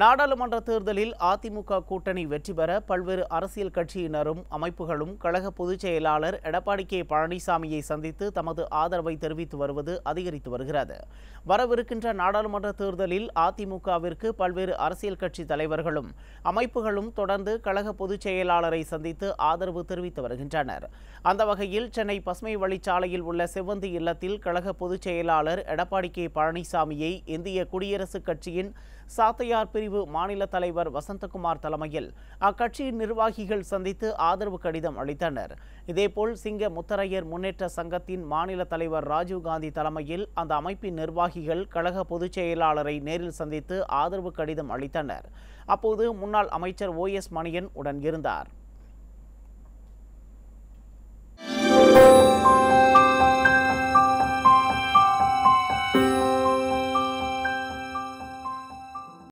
நாடாளுமன்ற தேர்தலில் அதிமுக கூட்டணி வெற்றி பெற பல்வேறு அரசியல் கட்சியினரும் அமைப்புகளும் கழக பொதுச் செயலாளர் எடப்பாடி கே பழனிசாமியை சந்தித்து தமது ஆதரவை தெரிவித்து வருவது அதிகரித்து வருகிறது. வரவிருக்கின்ற நாடாளுமன்ற தேர்தலில் அதிமுகவிற்கு பல்வேறு அரசியல் கட்சி தலைவர்களும் அமைப்புகளும் தொடர்ந்து கழக பொதுச் செயலாளரை சந்தித்து ஆதரவு தெரிவித்து வருகின்றனர். அந்த வகையில் சென்னை பசுமை வழிச்சாலையில் உள்ள செவ்வந்தி இல்லத்தில் கழக பொதுச் செயலாளர் எடப்பாடி கே பழனிசாமியை இந்திய குடியரசுக் கட்சியின் சாத்தையார் பிரிவு மாநில தலைவர் வசந்தகுமார் தலைமையில் அக்கட்சியின் நிர்வாகிகள் சந்தித்து ஆதரவு கடிதம் அளித்தனர். இதேபோல் சிங்க முத்தரையர் முன்னேற்ற சங்கத்தின் மாநில தலைவர் ராஜீவ்காந்தி தலைமையில் அந்த அமைப்பின் நிர்வாகிகள் கழக பொதுச் செயலாளரை நேரில் சந்தித்து ஆதரவு கடிதம் அளித்தனர். அப்போது முன்னாள் அமைச்சர் OS மணியன் உடன் இருந்தார்.